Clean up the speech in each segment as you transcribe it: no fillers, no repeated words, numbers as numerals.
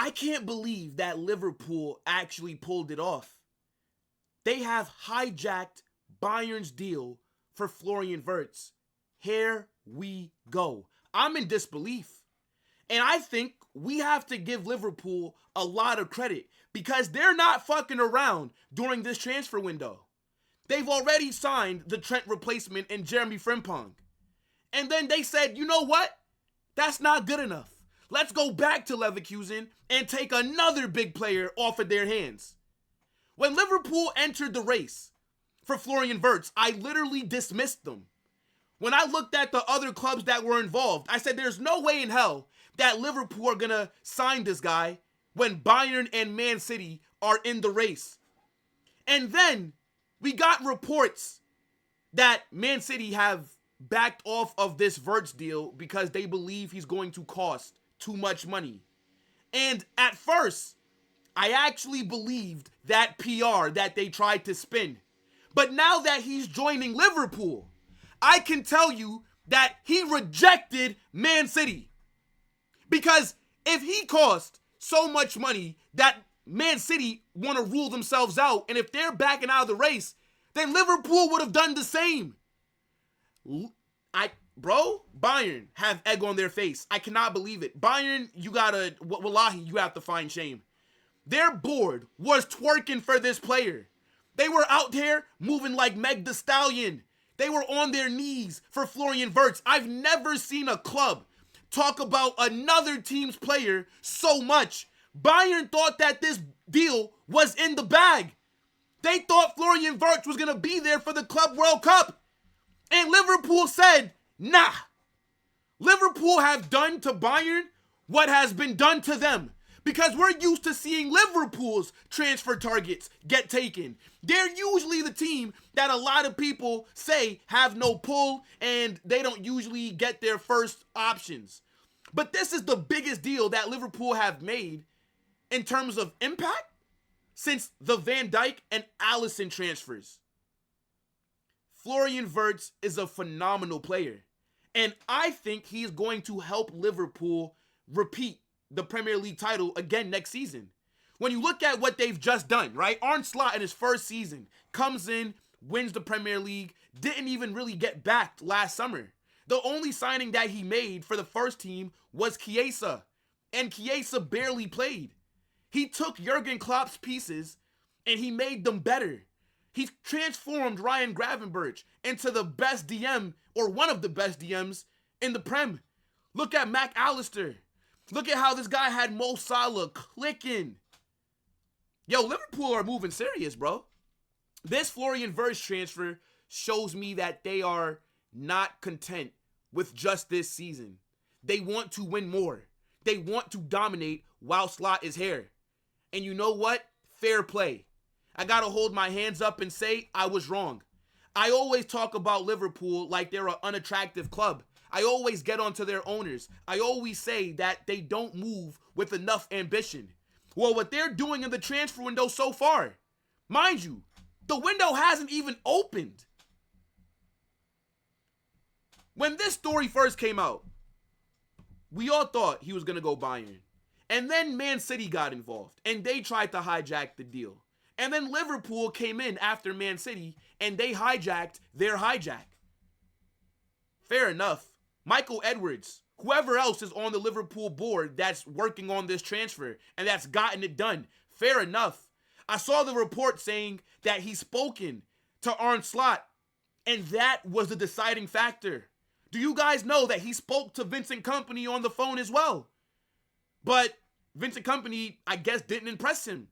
I can't believe that Liverpool actually pulled it off. They have hijacked Bayern's deal for Florian Wirtz. Here we go. I'm in disbelief. And I think we have to give Liverpool a lot of credit because they're not fucking around during this transfer window. They've already signed the Trent replacement in Jeremy Frimpong. And then they said, you know what? That's not good enough. Let's go back to Leverkusen and take another big player off of their hands. When Liverpool entered the race for Florian Wirtz, I literally dismissed them. When I looked at the other clubs that were involved, I said there's no way in hell that Liverpool are going to sign this guy when Bayern and Man City are in the race. And then we got reports that Man City have backed off of this Wirtz deal because they believe he's going to cost too much money. And at first, I actually believed that PR that they tried to spin. But now that he's joining Liverpool, I can tell you that he rejected Man City. Because if he cost so much money that Man City want to rule themselves out, and if they're backing out of the race, then Liverpool would have done the same. Bayern have egg on their face. I cannot believe it. Bayern, wallahi, you have to find shame. Their board was twerking for this player. They were out here moving like Meg Thee Stallion. They were on their knees for Florian Wirtz. I've never seen a club talk about another team's player so much. Bayern thought that this deal was in the bag. They thought Florian Wirtz was going to be there for the Club World Cup. And Liverpool said, nah. Liverpool have done to Bayern what has been done to them. Because we're used to seeing Liverpool's transfer targets get taken. They're usually the team that a lot of people say have no pull and they don't usually get their first options. But this is the biggest deal that Liverpool have made in terms of impact since the Van Dijk and Alisson transfers. Florian Wirtz is a phenomenal player. And I think he's going to help Liverpool repeat the Premier League title again next season. When you look at what they've just done, right? Arne Slot in his first season comes in, wins the Premier League, didn't even really get backed last summer. The only signing that he made for the first team was Chiesa, and Chiesa barely played. He took Jurgen Klopp's pieces and he made them better. He transformed Ryan Gravenberch into the best DM, or one of the best DMs in the Prem. Look at Mac Allister. Look at how this guy had Mo Salah clicking. Yo, Liverpool are moving serious, bro. This Florian Wirtz transfer shows me that they are not content with just this season. They want to win more. They want to dominate while Slot is here. And you know what? Fair play. I got to hold my hands up and say I was wrong. I always talk about Liverpool like they're an unattractive club. I always get onto their owners. I always say that they don't move with enough ambition. Well, what they're doing in the transfer window so far, mind you, the window hasn't even opened. When this story first came out, we all thought he was going to go Bayern. And then Man City got involved, and they tried to hijack the deal. And then Liverpool came in after Man City, and they hijacked their hijack. Fair enough. Michael Edwards, whoever else is on the Liverpool board that's working on this transfer and that's gotten it done, fair enough. I saw the report saying that he's spoken to Arne Slot, and that was the deciding factor. Do you guys know that he spoke to Vincent Kompany on the phone as well? But Vincent Kompany, I guess, didn't impress him.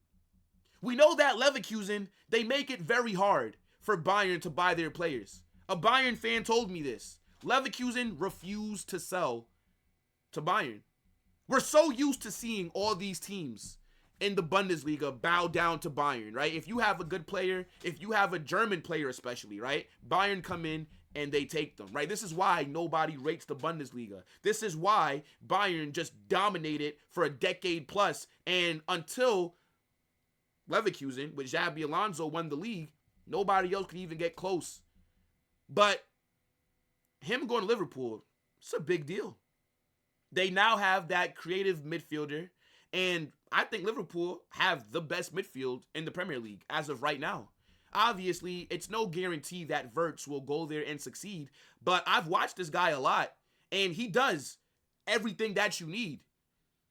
We know that Leverkusen, they make it very hard for Bayern to buy their players. A Bayern fan told me this. Leverkusen refused to sell to Bayern. We're so used to seeing all these teams in the Bundesliga bow down to Bayern, right? If you have a good player, if you have a German player especially, right? Bayern come in and they take them, right? This is why nobody rates the Bundesliga. This is why Bayern just dominated for a decade plus, and until Leverkusen, with Xabi Alonso, won the league, nobody else could even get close. But him going to Liverpool, it's a big deal. They now have that creative midfielder, and I think Liverpool have the best midfield in the Premier League as of right now. Obviously, it's no guarantee that Wirtz will go there and succeed, but I've watched this guy a lot, and he does everything that you need.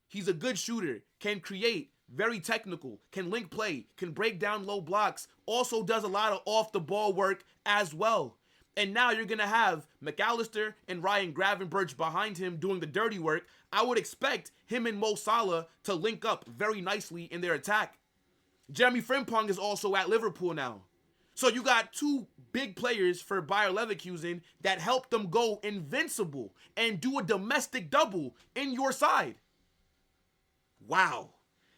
He's a good shooter, can create, very technical, can link play, can break down low blocks, also does a lot of off-the-ball work as well. And now you're going to have McAllister and Ryan Gravenberch behind him doing the dirty work. I would expect him and Mo Salah to link up very nicely in their attack. Jeremy Frimpong is also at Liverpool now. So you got two big players for Bayer Leverkusen that help them go invincible and do a domestic double in your side. Wow.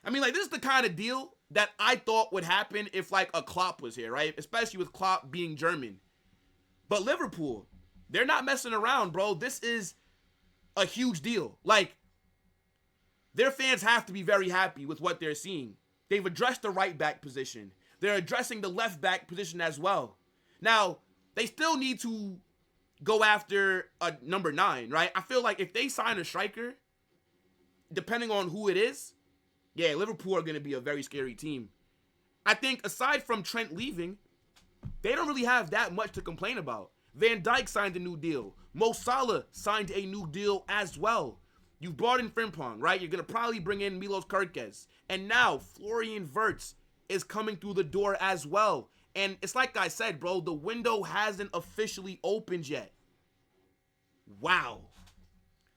I mean, like, this is the kind of deal that I thought would happen if, like, a Klopp was here, right? Especially with Klopp being German. But Liverpool, they're not messing around, bro. This is a huge deal. Like, their fans have to be very happy with what they're seeing. They've addressed the right back position. They're addressing the left back position as well. Now, they still need to go after a number 9, right? I feel like if they sign a striker, depending on who it is, yeah, Liverpool are going to be a very scary team. I think aside from Trent leaving, they don't really have that much to complain about. Van Dijk signed a new deal. Mo Salah signed a new deal as well. You brought in Frimpong, right? You're going to probably bring in Milos Kerkez. And now Florian Wirtz is coming through the door as well. And it's like I said, bro, the window hasn't officially opened yet. Wow.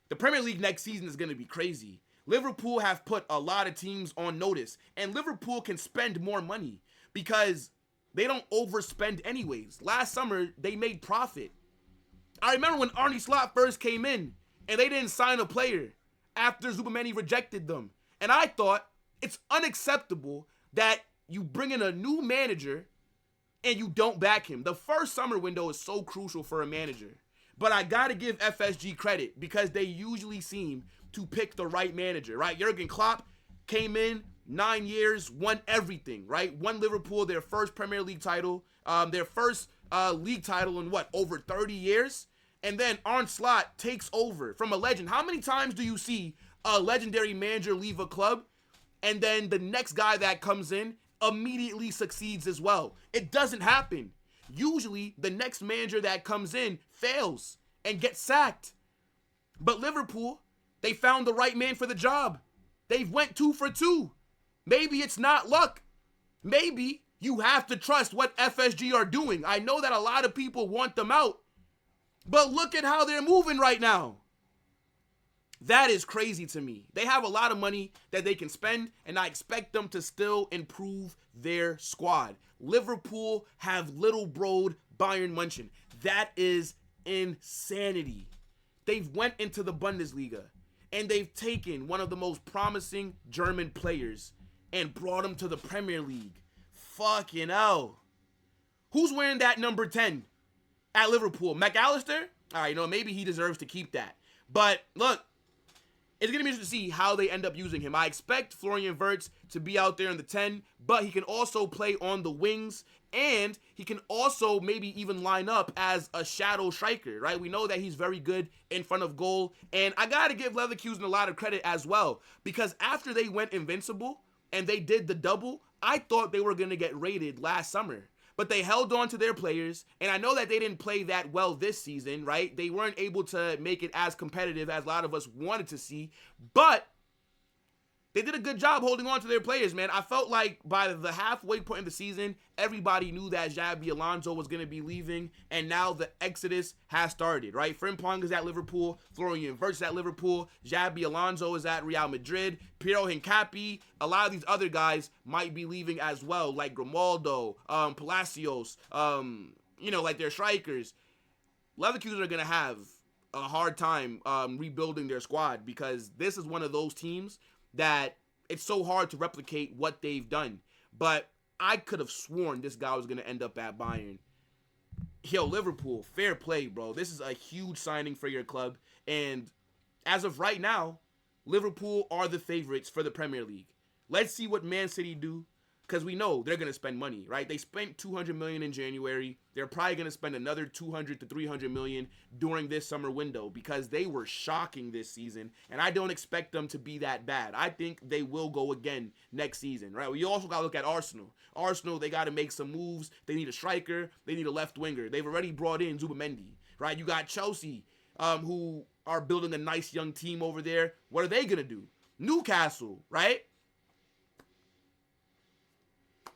The Premier League next season is going to be crazy. Liverpool have put a lot of teams on notice. And Liverpool can spend more money because they don't overspend anyways. Last summer, they made profit. I remember when Arne Slot first came in and they didn't sign a player after Zubameni rejected them. And I thought it's unacceptable that you bring in a new manager and you don't back him. The first summer window is so crucial for a manager. But I got to give FSG credit because they usually seem to pick the right manager, right? Jurgen Klopp came in, 9 years, won everything, right? Won Liverpool their first Premier League title, their first league title in over 30 years. And then Arne Slot takes over from a legend. How many times do you see a legendary manager leave a club and then the next guy that comes in immediately succeeds as well? It doesn't happen. Usually the next manager that comes in fails and gets sacked. But Liverpool, they found the right man for the job. They've went 2 for 2. Maybe it's not luck. Maybe you have to trust what FSG are doing. I know that a lot of people want them out, but look at how they're moving right now. That is crazy to me. They have a lot of money that they can spend, and I expect them to still improve their squad. Liverpool have little broed Bayern Munich. That is insanity. They've went into the Bundesliga, and they've taken one of the most promising German players and brought him to the Premier League. Fucking hell. Who's wearing that number 10 at Liverpool? McAllister? All right, maybe he deserves to keep that. But look, it's going to be interesting to see how they end up using him. I expect Florian Wirtz to be out there in the 10, but he can also play on the wings, and he can also maybe even line up as a shadow striker, right? We know that he's very good in front of goal, and I got to give Leverkusen a lot of credit as well, because after they went invincible and they did the double, I thought they were going to get raided last summer. But they held on to their players, and I know that they didn't play that well this season, right? They weren't able to make it as competitive as a lot of us wanted to see, but they did a good job holding on to their players, man. I felt like by the halfway point in the season, everybody knew that Xabi Alonso was going to be leaving, and now the exodus has started, right? Frimpong is at Liverpool, Florian Wirtz is at Liverpool, Xabi Alonso is at Real Madrid, Piero Hincapié, a lot of these other guys might be leaving as well, like Grimaldo, Palacios, like their strikers. Leverkusen are going to have a hard time rebuilding their squad because this is one of those teams that it's so hard to replicate what they've done. But I could have sworn this guy was going to end up at Bayern. Yo, Liverpool, fair play, bro. This is a huge signing for your club. And as of right now, Liverpool are the favorites for the Premier League. Let's see what Man City do, because we know they're going to spend money, right? They spent $200 million in January. They're probably going to spend another $200 to $300 million during this summer window because they were shocking this season, and I don't expect them to be that bad. I think they will go again next season, right? We also got to look at Arsenal. Arsenal, they got to make some moves. They need a striker. They need a left winger. They've already brought in Zubimendi, right? You got Chelsea, who are building a nice young team over there. What are they going to do? Newcastle, right?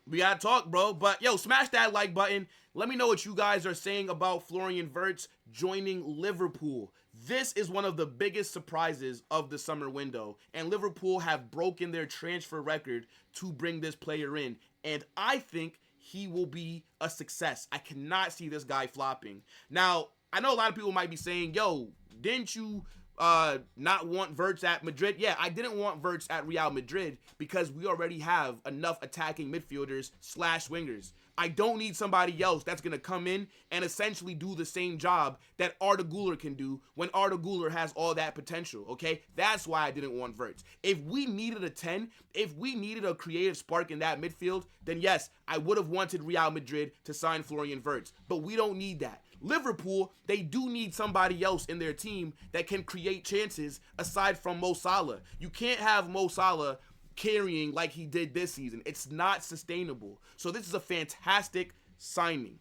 We gotta talk, bro. But, yo, smash that like button. Let me know what you guys are saying about Florian Wirtz joining Liverpool. This is one of the biggest surprises of the summer window, and Liverpool have broken their transfer record to bring this player in, and I think he will be a success. I cannot see this guy flopping. Now, I know a lot of people might be saying, yo, didn't you not want Wirtz at Madrid? Yeah, I didn't want Wirtz at Real Madrid because we already have enough attacking midfielders / wingers. I don't need somebody else that's going to come in and essentially do the same job that Arda Güler can do when Arda Güler has all that potential, okay? That's why I didn't want Wirtz. If we needed a 10, if we needed a creative spark in that midfield, then yes, I would have wanted Real Madrid to sign Florian Wirtz, but we don't need that. Liverpool, they do need somebody else in their team that can create chances aside from Mo Salah. You can't have Mo Salah carrying like he did this season. It's not sustainable. So this is a fantastic signing.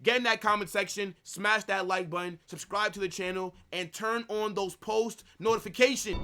Get in that comment section, smash that like button, subscribe to the channel, and turn on those post notifications.